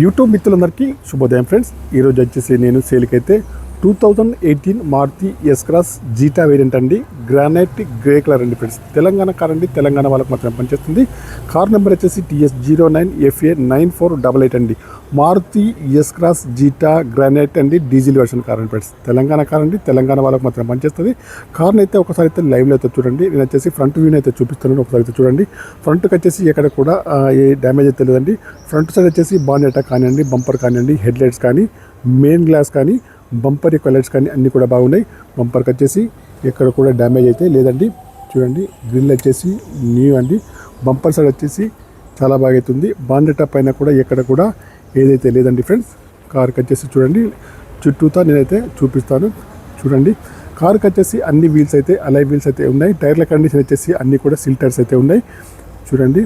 YouTube మిత్రులందరికీ శుభోదయం friends. ఈరోజు వచ్చేసి నేను సేల్కైతే 2018 Maruti S Cross Zeta variant అండి. గ్రానైట్ గ్రే కలర్ అండి ఫ్రెండ్స్. తెలంగాణ కార్ అండి. తెలంగాణ వాళ్ళకి మాత్రం పనిచేస్తుంది. కార్ నెంబర్ వచ్చేసి TS09FA9488 అండి. Maruti S Cross Zeta granite అండి. డీజిల్ వెర్షన్ కార్ అండి ఫ్రెండ్స్. తెలంగాణ కార్ అండి. తెలంగాణ వాళ్ళకి మాత్రం పనిచేస్తుంది. కార్ని అయితే ఒకసారి అయితే లైవ్లో అయితే చూడండి. నేను వచ్చేసి ఫ్రంట్ వ్యూని అయితే చూపిస్తున్నాను. ఒకసారి అయితే చూడండి. ఫ్రంట్కి వచ్చేసి ఎక్కడ కూడా ఏ డ్యామేజ్ అయితే లేదండి. ఫ్రంట్ సైడ్ వచ్చేసి బానెట్ కానివ్వండి, బంపర్ కానివ్వండి, హెడ్ లైట్స్ కానీ, మెయిన్ గ్లాస్ కానీ, బంపర్ యొక్క లైట్స్ కానీ అన్నీ కూడా బాగున్నాయి. బంపర్కి వచ్చేసి ఎక్కడ కూడా డ్యామేజ్ అయితే లేదండి. చూడండి, గ్రిల్ వచ్చేసి న్యూ అండి. బంపర్ సైడ్ వచ్చేసి చాలా బాగా అవుతుంది. బానెట్ పైన కూడా ఎక్కడ కూడా ఏదైతే లేదండి ఫ్రెండ్స్. కార్కి వచ్చేసి చూడండి, చుట్టూతా నేనైతే చూపిస్తాను. చూడండి, కార్కి వచ్చేసి అన్ని వీల్స్ అయితే అలై వీల్స్ అయితే ఉన్నాయి. టైర్ల కండిషన్ వచ్చేసి అన్నీ కూడా సిల్ టైర్స్ అయితే ఉన్నాయి. చూడండి,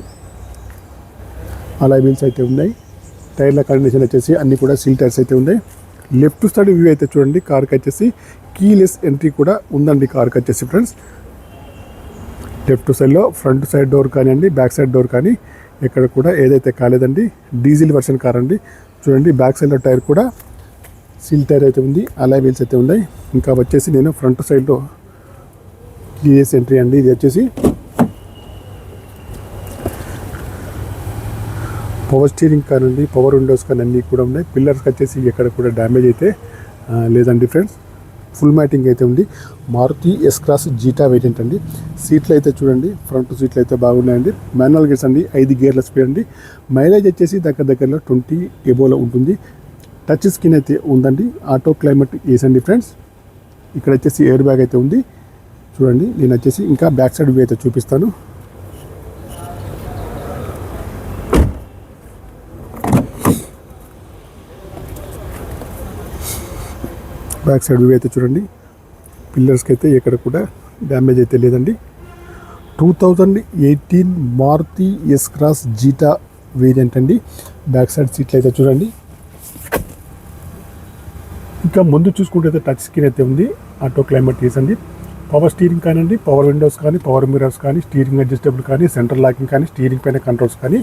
అలై వీల్స్ అయితే ఉన్నాయి. టైర్ల కండిషన్ వచ్చేసి అన్నీ కూడా సిల్ టైర్స్ అయితే ఉన్నాయి. లెఫ్ట్ సైడ్ వ్యూ అయితే చూడండి. కార్కి వచ్చేసి కీలెస్ ఎంట్రీ కూడా ఉందండి. కార్కి వచ్చేసి ఫ్రెండ్స్ లెఫ్ట్ సైడ్లో ఫ్రంట్ సైడ్ డోర్ కానివ్వండి, బ్యాక్ సైడ్ డోర్ కానీ ఎక్కడ కూడా ఏదైతే కాలేదండి. డీజిల్ వర్షన్ కార్ అండి. చూడండి, బ్యాక్ సైడ్లో టైర్ కూడా సిల్ టైర్ అయితే ఉంది. అలై వీల్స్ అయితే ఉన్నాయి. ఇంకా వచ్చేసి నేను ఫ్రంట్ సైడ్లో కీలెస్ ఎంట్రీ అండి. ఇది వచ్చేసి పవర్ స్టీరింగ్ కానివ్వండి, పవర్ విండోస్ కానీ అన్నీ కూడా ఉన్నాయి. పిల్లర్స్కి వచ్చేసి ఎక్కడ కూడా డ్యామేజ్ అయితే లేదండి ఫ్రెండ్స్. ఫుల్ మ్యాటింగ్ అయితే ఉంది. Maruti S Cross Zeta variant అండి. సీట్లు అయితే చూడండి, ఫ్రంట్ సీట్లు అయితే బాగున్నాయండి. మాన్యువల్ గేర్స్ అండి, 5 గేర్ల స్పీడ్ అండి. మైలేజ్ వచ్చేసి దగ్గరలో 20 ఎబోలో ఉంటుంది. టచ్ స్క్రీన్ అయితే ఉందండి. ఆటో క్లైమేట్ వేసండి ఫ్రెండ్స్. ఇక్కడ వచ్చేసి ఎయిర్ బ్యాగ్ అయితే ఉంది. చూడండి, నేను వచ్చేసి ఇంకా బ్యాక్ సైడ్ వ్యూ అయితే చూపిస్తాను. బ్యాక్ సైడ్ వ్యూ అయితే చూడండి. పిల్లర్స్కి అయితే ఎక్కడ కూడా డ్యామేజ్ అయితే లేదండి. 2018 Maruti S Cross Zeta variant అండి. బ్యాక్ సైడ్ సీట్లు అయితే చూడండి. ఇంకా ముందు చూసుకుంటే టచ్ స్క్రీన్ అయితే ఉంది. ఆటో క్లైమేట్ వేసండి. పవర్ స్టీరింగ్ కానివ్వండి, పవర్ విండోస్ కానీ, పవర్ మిర్రర్స్ కానీ, స్టీరింగ్ అడ్జస్టబుల్ కానీ, సెంట్రల్ లాకింగ్ కానీ, స్టీరింగ్ పైన కంట్రోల్స్ కానీ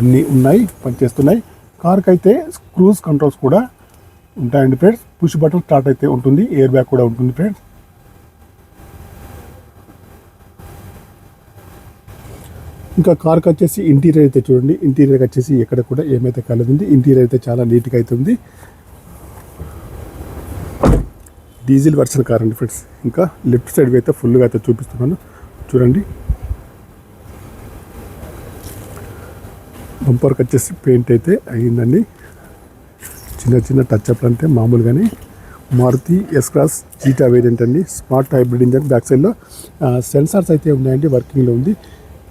అన్నీ ఉన్నాయి, పనిచేస్తున్నాయి. కార్కి అయితే క్రూజ్ కంట్రోల్స్ కూడా ఉంటాయండి ఫ్రెండ్స్. పుష్ బటన్ స్టార్ట్ అయితే ఉంటుంది. ఎయిర్ బ్యాగ్ కూడా ఉంటుంది ఫ్రెండ్స్. ఇంకా కార్కి వచ్చేసి ఇంటీరియర్ అయితే చూడండి. ఇంటీరియర్ వచ్చేసి ఎక్కడ కూడా ఏమైతే కాలేదండి. ఇంటీరియర్ అయితే చాలా నీట్గా అయితే ఉంది. డీజిల్ వర్షన్ కార్ అండి ఫ్రెండ్స్. ఇంకా లెఫ్ట్ సైడ్ అయితే ఫుల్గా అయితే చూపిస్తున్నాను. చూడండి, బంపర్కి వచ్చేసి పెయింట్ అయితే అయ్యిందండి. చిన్న టచ్అప్ అంటే మామూలుగానే. Maruti S Cross Zeta variant అండి. Smart hybrid engine. బ్యాక్ సైడ్లో సెన్సార్స్ అయితే ఉన్నాయండి, వర్కింగ్లో ఉంది.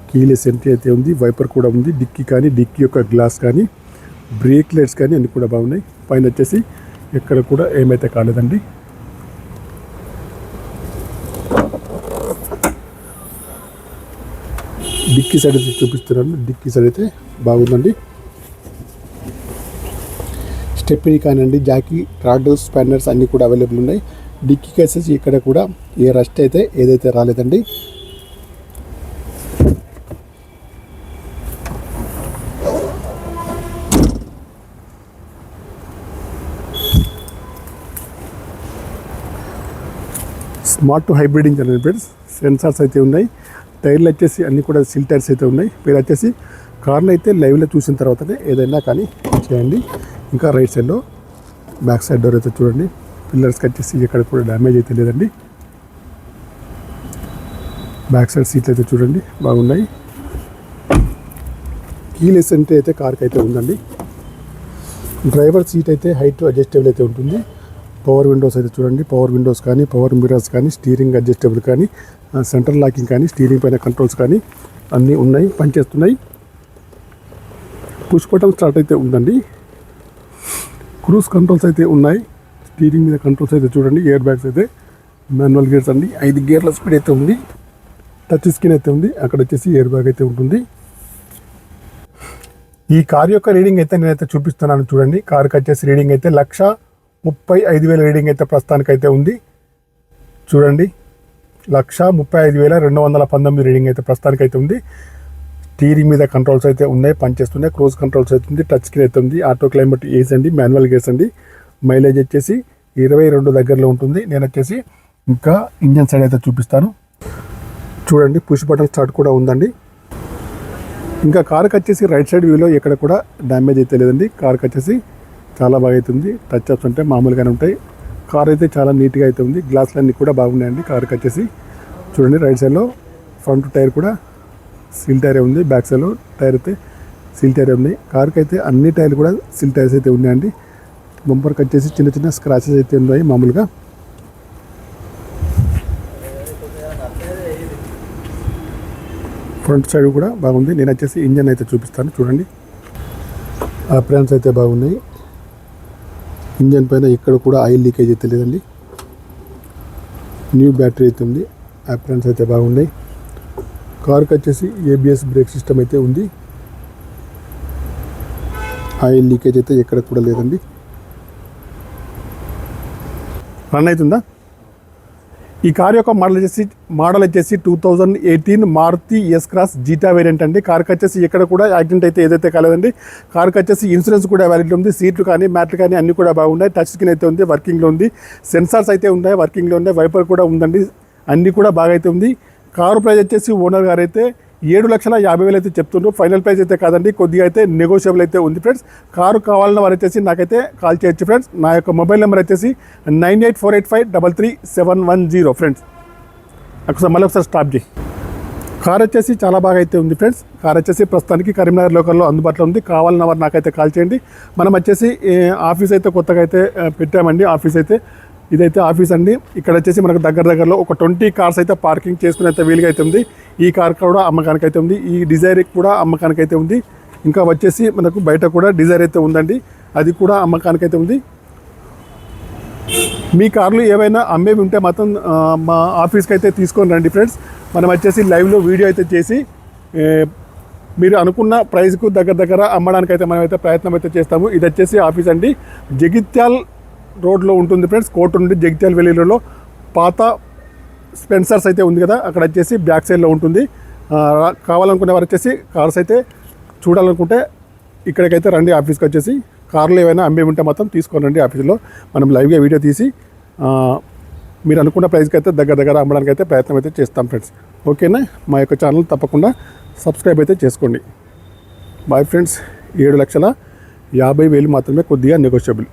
కీలెస్ ఎంట్రీ అయితే ఉంది. వైపర్ కూడా ఉంది. డిక్కీ కానీ, డిక్కీ యొక్క గ్లాస్ కానీ, బ్రేక్ లైట్స్ కానీ అన్నీ కూడా బాగున్నాయి. పైన వచ్చేసి ఎక్కడ కూడా ఏమైతే కాలేదండి. డిక్కీ సైడ్ అయితే చూపిస్తున్నాను. డిక్కీ సైడ్ అయితే బాగుందండి. స్టెప్నీ కానివ్వండి, జాకీ, రాడ్, స్పానర్స్ అన్నీ కూడా అవైలబుల్ ఉన్నాయి. డిక్కీ కేసెస్ ఇక్కడ కూడా ఏ రస్ట్ అయితే ఏదైతే రాలేదండి. Smart hybrid engine friends. Sensors అయితే ఉన్నాయి. టైర్లు వచ్చేసి అన్నీ కూడా సిల్ టైర్స్ అయితే ఉన్నాయి. మీరు వచ్చేసి కార్ని అయితే లైవ్లో చూసిన తర్వాతనే ఏదైనా కానీ చేయండి. ఇంకా రైట్ సైడ్లో బ్యాక్ సైడ్ డోర్ అయితే చూడండి. పిల్లర్స్కి వచ్చేసి ఎక్కడ కూడా డ్యామేజ్ అయితే లేదండి. బ్యాక్ సైడ్ సీట్లు అయితే చూడండి, బాగున్నాయి. కీలెస్ ఎంట్రీ అయితే కార్కి అయితే ఉందండి. డ్రైవర్ సీట్ అయితే హైట్ అడ్జస్టబుల్ అయితే ఉంటుంది. పవర్ విండోస్ అయితే చూడండి. పవర్ విండోస్ కానీ, పవర్ మిర్రర్స్ కానీ, స్టీరింగ్ అడ్జస్టబుల్ కానీ, సెంట్రల్ లాకింగ్ కానీ, స్టీరింగ్ పైన కంట్రోల్స్ కానీ అన్నీ ఉన్నాయి, పనిచేస్తున్నాయి. పుష్ బటన్ స్టార్ట్ అయితే ఉందండి. క్రూజ్ కంట్రోల్స్ అయితే ఉన్నాయి. స్టీరింగ్ మీద కంట్రోల్స్ అయితే చూడండి. ఎయిర్ బ్యాగ్స్ అయితే మాన్యువల్ గేర్స్ అండి. 5 గేర్ల స్పీడ్ అయితే ఉంది. టచ్ స్క్రీన్ అయితే ఉంది. అక్కడ వచ్చేసి ఎయిర్ బ్యాగ్ అయితే ఉంటుంది. ఈ కార్ యొక్క రీడింగ్ అయితే నేనైతే చూపిస్తున్నాను చూడండి. కార్కి వచ్చేసి రీడింగ్ అయితే 1,35,000 రీడింగ్ అయితే ప్రస్తుతానికి అయితే ఉంది. చూడండి, 1,35,219 రీడింగ్ అయితే ప్రస్తుతానికి అయితే ఉంది. స్టీరింగ్ మీద కంట్రోల్స్ అయితే ఉన్నాయి, పనిచేస్తున్నాయి. క్రూజ్ కంట్రోల్స్ అయితే ఉంది, టచ్ స్క్రీన్ అయితే ఉంది, ఆటో క్లైమేట్ ఏసీ అండి, మాన్యువల్ గేర్స్ అండి. మైలేజ్ వచ్చేసి 22 దగ్గరలో ఉంటుంది. నేను వచ్చేసి ఇంకా ఇంజన్ సైడ్ అయితే చూపిస్తాను చూడండి. పుష్ బటన్ స్టార్ట్ కూడా ఉందండి. ఇంకా కార్కి వచ్చేసి రైట్ సైడ్ వ్యూలో ఎక్కడ కూడా డ్యామేజ్ అయితే లేదండి. కార్కి వచ్చేసి చాలా బాగా అవుతుంది. టచ్ అప్స్ అంటే మామూలుగానే ఉంటాయి. కార్ అయితే చాలా నీట్గా అయితే ఉంది. గ్లాసులు అన్నీ కూడా బాగున్నాయండి. కార్కి వచ్చేసి చూడండి, రైట్ సైడ్లో ఫ్రంట్ టైర్ కూడా సీల్ టైరే ఉంది, బ్యాక్ సైడ్లో టైర్ అయితే సీల్ టైరే ఉంది. కార్కి అయితే అన్ని టైర్లు కూడా సీల్ టైర్స్ అయితే ఉన్నాయండి. బంపర్కి వచ్చేసి చిన్న చిన్న స్క్రాచెస్ అయితే ఉన్నాయి మామూలుగా. ఫ్రంట్ సైడ్ కూడా బాగుంది. నేను వచ్చేసి ఇంజన్ అయితే చూపిస్తాను చూడండి. అప్రాన్స్ అయితే బాగున్నాయి. ఇంజన్ పైన ఇక్కడ కూడా ఆయిల్ లీకేజ్ అయితే లేదండి. న్యూ బ్యాటరీ అయితే ఉంది. అప్రాన్స్ అయితే బాగున్నాయి. కార్కి వచ్చేసి ABS బ్రేక్ సిస్టమ్ అయితే ఉంది. ఆయిల్ లీకేజ్ అయితే ఎక్కడ కూడా లేదండి. రన్ అవుతుందా? ఈ కార్ యొక్క మోడల్ వచ్చేసి 2018 Maruti S Cross Zeta variant అండి. కార్కి వచ్చేసి ఎక్కడ కూడా యాక్సిడెంట్ అయితే ఏదైతే కాలేదండి. కార్కి వచ్చేసి ఇన్సూరెన్స్ కూడా వ్యాలిడ్ ఉంది. సీట్లు కానీ మ్యాట్లు కానీ అన్నీ కూడా బాగున్నాయి. టచ్ స్క్రీన్ అయితే ఉంది, వర్కింగ్లో ఉంది. సెన్సార్స్ అయితే ఉన్నాయి, వర్కింగ్లో ఉన్నాయి. వైపర్ కూడా ఉందండి. అన్నీ కూడా బాగా అయితే ఉంది. కారు ప్రైస్ వచ్చేసి ఓనర్ గారు అయితే 7,50,000 అయితే చెప్తుండ్రు. ఫైనల్ ప్రైస్ అయితే కాదండి, కొద్దిగా అయితే నెగోషియబుల్ అయితే ఉంది ఫ్రెండ్స్. కారు కావాలన్న వారు వచ్చేసి నాకైతే కాల్ చేయొచ్చు ఫ్రెండ్స్. నా యొక్క మొబైల్ నెంబర్ వచ్చేసి 9848533710 ఫ్రెండ్స్. ఒకసారి మళ్ళీ ఒకసారి స్టాప్ చేయి. కార్ వచ్చేసి చాలా బాగా అయితే ఉంది ఫ్రెండ్స్. కార్ వచ్చేసి ప్రస్తుతానికి కరీంనగర్ లోకల్లో అందుబాటులో ఉంది. కావాలన్న వారు నాకైతే కాల్ చేయండి. మనం వచ్చేసి ఆఫీస్ అయితే కొత్తగా అయితే పెట్టామండి. ఆఫీస్ అయితే ఇదైతే ఆఫీస్ అండి. ఇక్కడ వచ్చేసి మనకు దగ్గరలో ఒక 20 కార్స్ అయితే పార్కింగ్ చేసుకుని అయితే వీలుగా అయితే ఉంది. ఈ కార్ కూడా అమ్మకానికి అయితే ఉంది. ఈ డిజైర్ కూడా అమ్మకానికి అయితే ఉంది. ఇంకా వచ్చేసి మనకు బయట కూడా డిజైర్ అయితే ఉందండి, అది కూడా అమ్మకానికి అయితే ఉంది. మీ కార్లు ఏవైనా అమ్మేవి ఉంటే మాత్రం మా ఆఫీస్కి అయితే తీసుకొని రండి ఫ్రెండ్స్. మనం వచ్చేసి లైవ్లో వీడియో అయితే చేసి మీరు అనుకున్న ప్రైస్కు దగ్గర అమ్మడానికి అయితే మనం అయితే ప్రయత్నం అయితే చేస్తాము. ఇది వచ్చేసి ఆఫీస్ అండి, జగిత్యాల్ రోడ్లో ఉంటుంది ఫ్రెండ్స్. కోర్టు నుండి జగిత్యాల వెల్లులో పాత స్పెన్సర్స్ అయితే ఉంది కదా, అక్కడ వచ్చేసి బ్యాక్ సైడ్లో ఉంటుంది. కావాలనుకునే వారు వచ్చేసి కార్స్ అయితే చూడాలనుకుంటే ఇక్కడికైతే రండి ఆఫీస్కి వచ్చేసి. కార్లు ఏమైనా అమ్మే ఉంటే మాత్రం తీసుకొని రండి ఆఫీస్లో. మనం లైవ్గా వీడియో తీసి మీరు అనుకున్న ప్రైస్కి అయితే దగ్గర అమ్మడానికి అయితే ప్రయత్నం అయితే చేస్తాం ఫ్రెండ్స్. ఓకేనా? మా యొక్క ఛానల్ తప్పకుండా సబ్స్క్రైబ్ అయితే చేసుకోండి. Bye friends. 7,50,000 మాత్రమే, కొద్దిగా నెగోషియబుల్.